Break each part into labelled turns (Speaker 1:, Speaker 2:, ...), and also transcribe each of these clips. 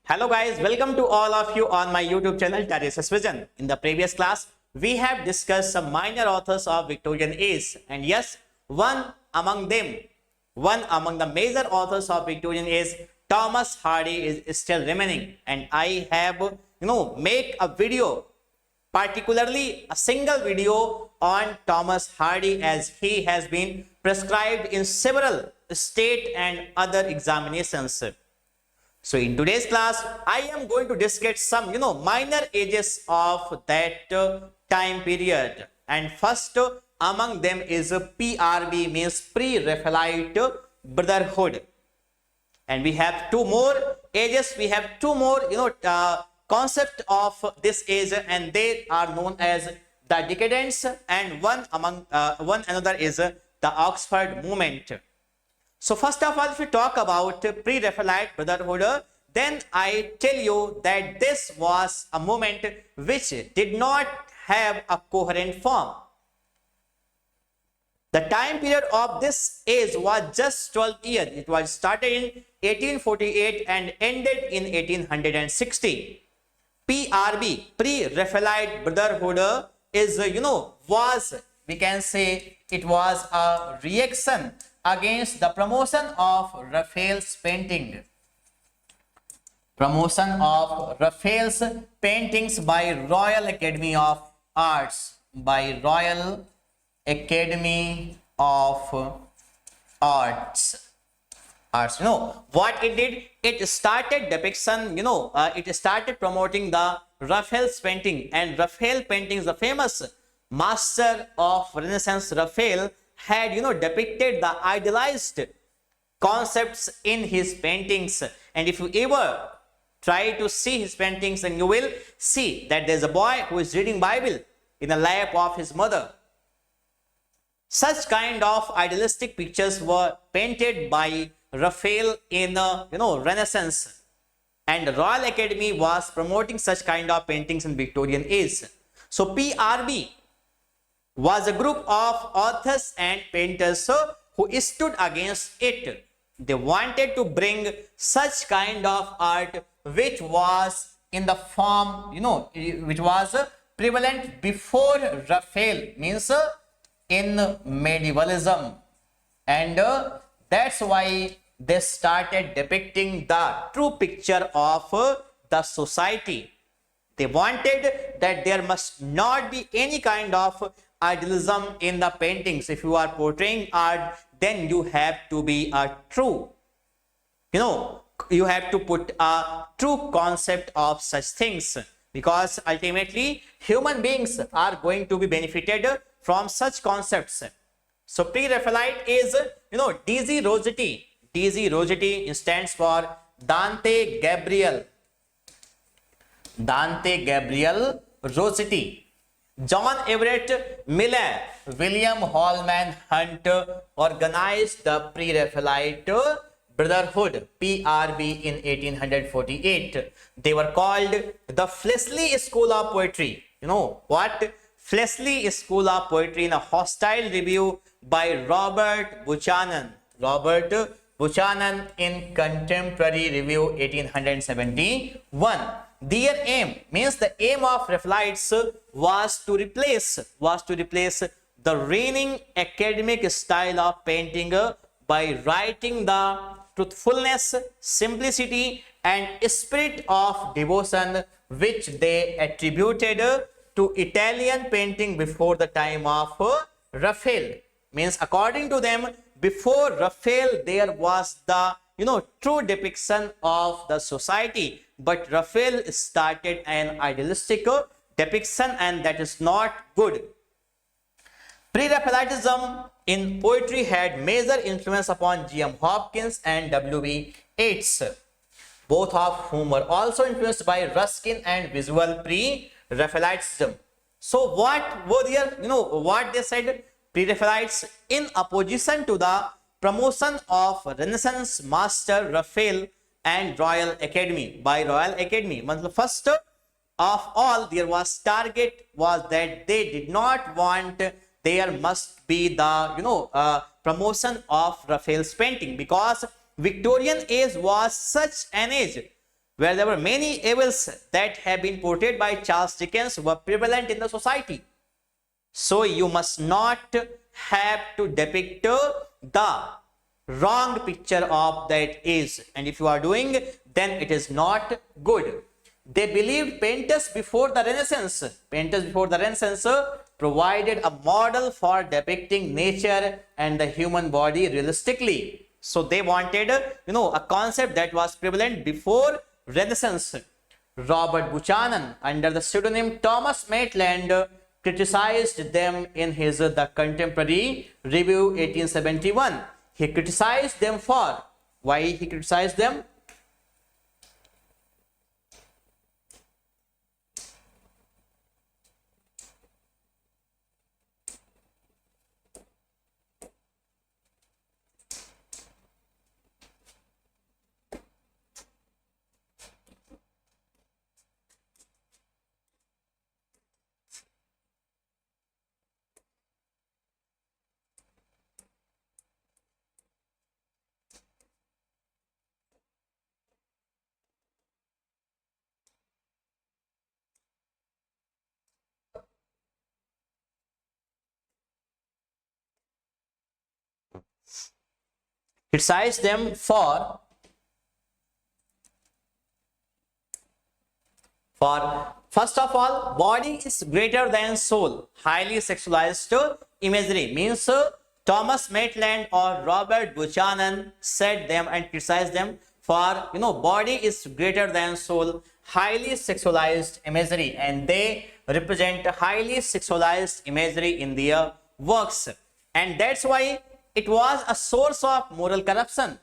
Speaker 1: Hello guys, welcome to all of you on my YouTube channel Terraces Vision. In the previous class, we have discussed some minor authors of Victorian age, and yes, one among the major authors of Victorian age, Thomas Hardy is still remaining, and I have make a video, particularly a single video on Thomas Hardy, as he has been prescribed in several state and other examinations. So in today's class, I am going to discuss some, minor ages of that time period. And first among them is PRB, means Pre-Raphaelite Brotherhood. And we have two more ages. We have two more, concept of this age, and they are known as the Decadents, and one another is the Oxford movement. So first of all, if we talk about Pre-Raphaelite Brotherhood, then I tell you that this was a movement which did not have a coherent form. The time period of this age was just 12 years. It was started in 1848 and ended in 1860. PRB, Pre-Raphaelite Brotherhood, is, we can say it was a reaction against the promotion of Raphael's painting. Promotion of Raphael's paintings by Royal Academy of Arts. By Royal Academy of Arts. What it did? It started depiction, it started promoting the Raphael's painting. And Raphael paintings, the famous master of Renaissance Raphael, had depicted the idealized concepts in his paintings. And if you ever try to see his paintings, then you will see that there's a boy who is reading Bible in the lap of his mother. Such kind of idealistic pictures were painted by Raphael in Renaissance, and the Royal Academy was promoting such kind of paintings in Victorian age. So PRB was a group of authors and painters who stood against it. They wanted to bring such kind of art which was in the form, which was prevalent before Raphael, means in medievalism. And that's why they started depicting the true picture of the society. They wanted that there must not be any kind of idealism in the paintings. If you are portraying art, then you have to be a true, you have to put a true concept of such things, because ultimately human beings are going to be benefited from such concepts. So Pre-Raphaelite is, DZ Rossetti. DZ Rossetti stands for Dante Gabriel Rossetti. John Everett Miller, William Holman Hunt organized the Pre-Raphaelite Brotherhood, PRB, in 1848. They were called the Flesley School of Poetry. What? Flesley School of Poetry, in a hostile review by Robert Buchanan. Robert Buchanan in Contemporary Review, 1871. Their aim, means the aim of Raphaelites was to replace the reigning academic style of painting by writing the truthfulness, simplicity, and spirit of devotion which they attributed to Italian painting before the time of Raphael. Means according to them, before Raphael there was the true depiction of the society, but Raphael started an idealistic depiction, and that is not good. Pre-Raphaelitism in poetry had major influence upon G.M. Hopkins and W.B. Yeats, both of whom were also influenced by Ruskin and visual Pre-Raphaelitism. So what were their, what they said? Pre-Raphaelites, in opposition to the promotion of Renaissance master Raphael and Royal Academy, by Royal Academy. First of all, their target was that they did not want there must be the promotion of Raphael's painting, because Victorian age was such an age where there were many evils that have been portrayed by Charles Dickens were prevalent in the society. So you must not have to depict the wrong picture of that is, and if you are doing, then it is not good. They believed painters before the Renaissance provided a model for depicting nature and the human body realistically. So they wanted, a concept that was prevalent before Renaissance. Robert Buchanan, under the pseudonym Thomas Maitland, criticized them in his The Contemporary Review 1871. He criticized them for, why he criticized them? Criticized them for first of all, body is greater than soul. Highly sexualized imagery means Thomas Maitland or Robert Buchanan said them and criticized them for, body is greater than soul, highly sexualized imagery, and they represent highly sexualized imagery in their works, and that's why it was a source of moral corruption.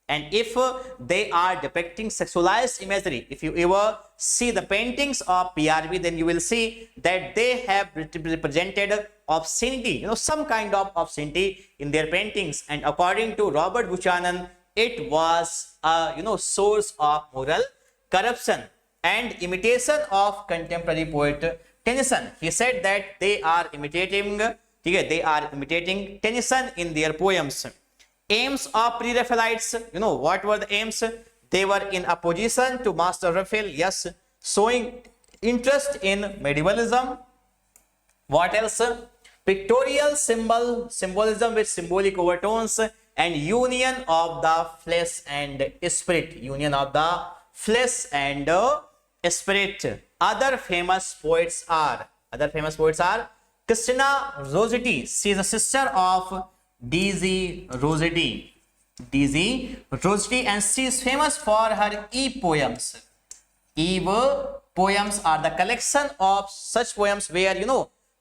Speaker 1: And if they are depicting sexualized imagery, if you ever see the paintings of PRB, then you will see that they have represented obscenity, some kind of obscenity in their paintings. And according to Robert Buchanan, it was a source of moral corruption and imitation of contemporary poet Tennyson. He said that they are imitating Tennyson in their poems. Aims of pre-Raphaelites, what were the aims? They were in opposition to Master Raphael, yes, showing interest in medievalism. What else? Pictorial symbolism with symbolic overtones and union of the flesh and spirit. Union of the flesh and spirit. Other famous poets are Christina Rossetti. She is a sister of Daisy Rossetti, and she is famous for her Eve poems. Eve poems are the collection of such poems where,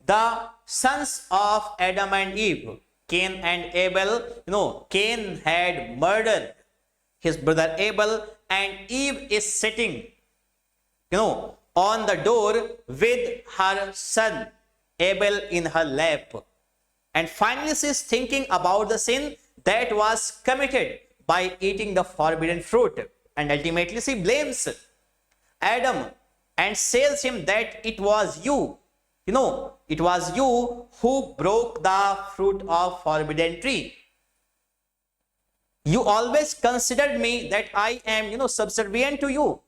Speaker 1: the sons of Adam and Eve, Cain and Abel, Cain had murdered his brother Abel, and Eve is sitting, on the door with her son Abel in her lap. And finally, she is thinking about the sin that was committed by eating the forbidden fruit. And ultimately, she blames Adam and says him that it was you, it was you who broke the fruit of forbidden tree. You always considered me that I am, subservient to you.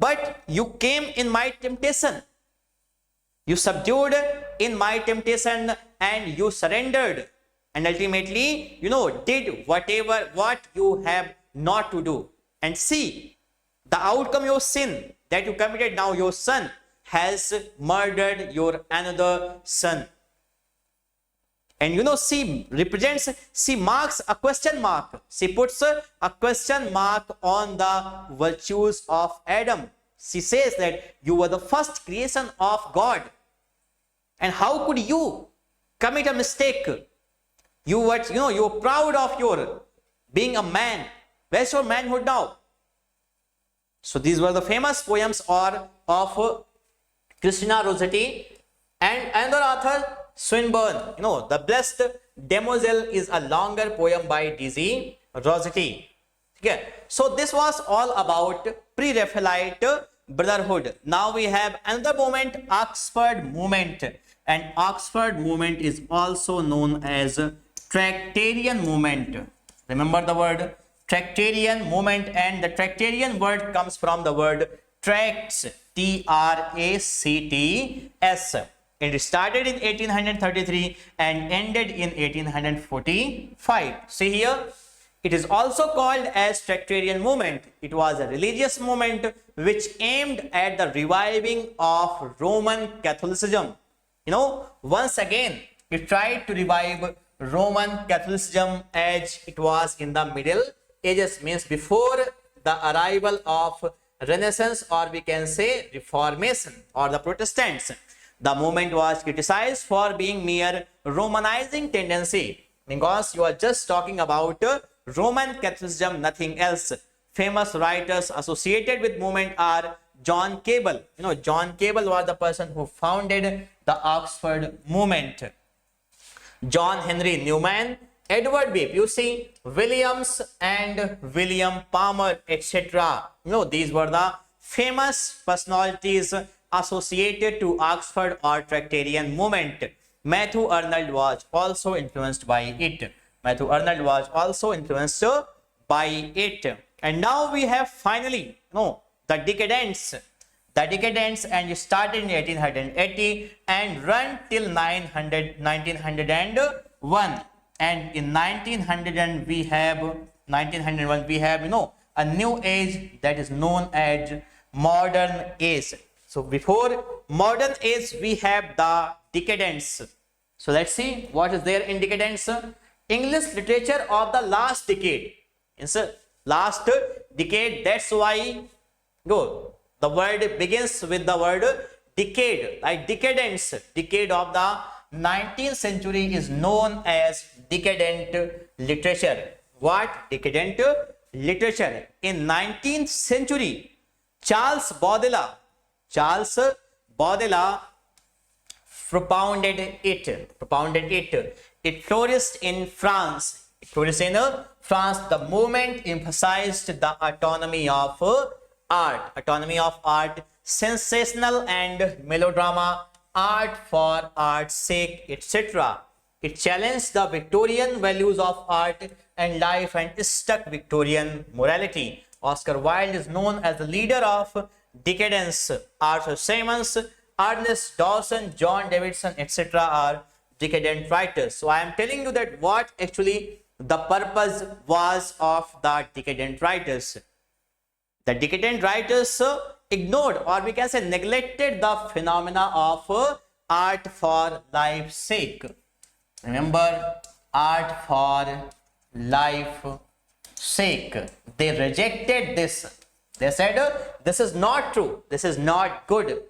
Speaker 1: But you came in my temptation. You subdued in my temptation and you surrendered, and ultimately, did what you have not to do. And see, the outcome, your sin that you committed, now your son has murdered your another son. And she marks a question mark. She puts a question mark on the virtues of Adam. She says that you were the first creation of God. And how could you commit a mistake? You were proud of your being a man. Where's your manhood now? So these were the famous poems of Christina Rossetti. And another author, Swinburne. The Blessed Demoiselle is a longer poem by D.Z. Rossetti. Okay. So this was all about pre-Raphaelite Brotherhood. Now we have another movement, Oxford movement. And Oxford movement is also known as Tractarian movement. Remember the word Tractarian movement, and the Tractarian word comes from the word tracts, Tracts. It started in 1833 and ended in 1845. See here, it is also called as Tractarian movement. It was a religious movement which aimed at the reviving of Roman Catholicism. Once again, it tried to revive Roman Catholicism as it was in the Middle Ages, means before the arrival of Renaissance, or we can say Reformation or the Protestants. The movement was criticized for being mere Romanizing tendency, because you are just talking about Roman Catholicism, nothing else. Famous writers associated with movement are John Cable. John Cable was the person who founded the Oxford movement. John Henry Newman, Edward B. Pusey, Williams and William Palmer, etc. These were the famous personalities associated to Oxford or Tractarian movement. Matthew Arnold was also influenced by it. And now we have finally, the Decadents. And it started in 1880 and run till 1901. And in 1901 we have a new age that is known as modern age. So before modern age we have the Decadents. So let's see what is there in Decadents. English literature of the last decade. Last decade, that's why the word begins with the word decade, like Decadents. Decade of the 19th century is known as decadent literature. What? Decadent literature. In 19th century, Charles Baudelaire propounded it. It flourished in France. The movement emphasized the autonomy of art, sensational and melodrama, art for art's sake, etc. It challenged the Victorian values of art and life and stuck Victorian morality. Oscar Wilde is known as the leader of Decadence. Arthur Symons, Ernest Dawson, John Davidson, etc. are decadent writers. So I am telling you that what actually the purpose was of the decadent writers. The decadent writers ignored, or we can say neglected, the phenomena of art for life's sake. Remember, art for life's sake. They rejected this. They said, this is not true. This is not good.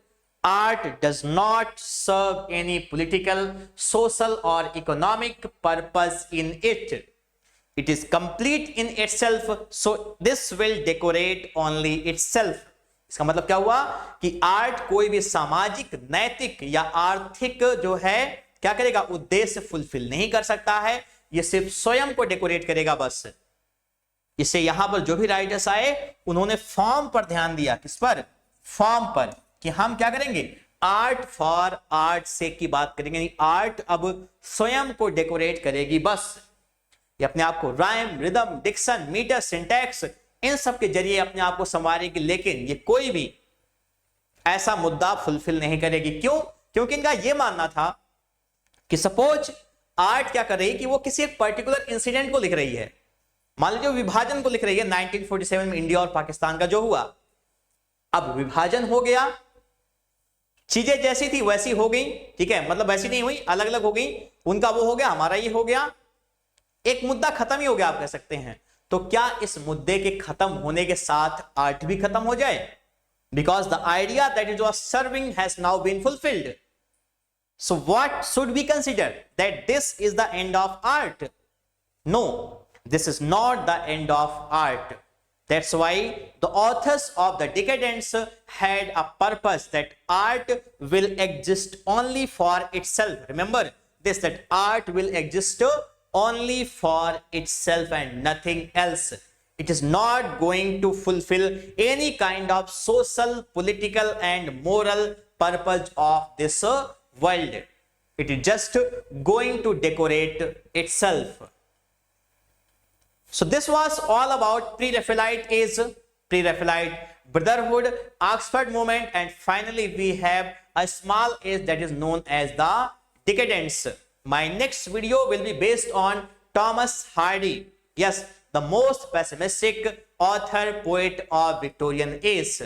Speaker 1: Art does not serve any political, social or economic purpose in it. It is complete in itself, so this will decorate only itself. इसका मतलब क्या हुआ कि art कोई भी सामाजिक, नैतिक या आर्थिक जो है क्या करेगा, उद्देश्य फुलफिल नहीं कर सकता है. ये सिर्फ स्वयं को डेकोरेट करेगा बस. इससे यहां पर जो भी राइटर्स आए उन्होंने फॉर्म पर ध्यान दिया. किस पर? फॉर्म पर, कि हम क्या करेंगे, आर्ट फॉर आर्ट से की बात करेंगे. आर्ट अब स्वयं को डेकोरेट करेगी बस. ये अपने आप को rhyme, rhythm, diction, metre, syntax, इन सब के जरिए अपने आप को संवारेगी, लेकिन ये कोई भी ऐसा मुद्दा फुलफिल नहीं करेगी. क्यों? क्योंकि इनका ये मानना था कि सपोज आर्ट क्या कर रही है कि वो किसी एक पर्टिकुलर इंसिडेंट को लिख रही है. मान लीजिए विभाजन को लिख रही है 1947 में इंडिया और पाकिस्तान का जो हुआ. अब विभाजन हो गया, चीजें जैसी थी वैसी हो गई, ठीक है, मतलब वैसी नहीं हुई, अलग अलग हो गई. उनका वो हो गया, हमारा ये हो गया, एक मुद्दा खत्म ही हो गया आप कह सकते हैं. तो क्या इस मुद्दे के खत्म होने के साथ आर्ट भी खत्म हो जाए? Because the idea that it was serving has now been fulfilled. So what should we consider? That this is the end of art? No, this is not the end of art. That's why the authors of the Decadents had a purpose, that art will exist only for itself. Remember this, that art will exist only for itself and nothing else. It is not going to fulfill any kind of social, political and moral purpose of this world. It is just going to decorate itself. So this was all about pre-Raphaelite age, pre-Raphaelite Brotherhood, Oxford movement, and finally we have a small age that is known as the Decadents. My next video will be based on Thomas Hardy. Yes, the most pessimistic author, poet of Victorian age.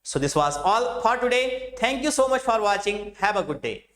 Speaker 1: So this was all for today. Thank you so much for watching. Have a good day.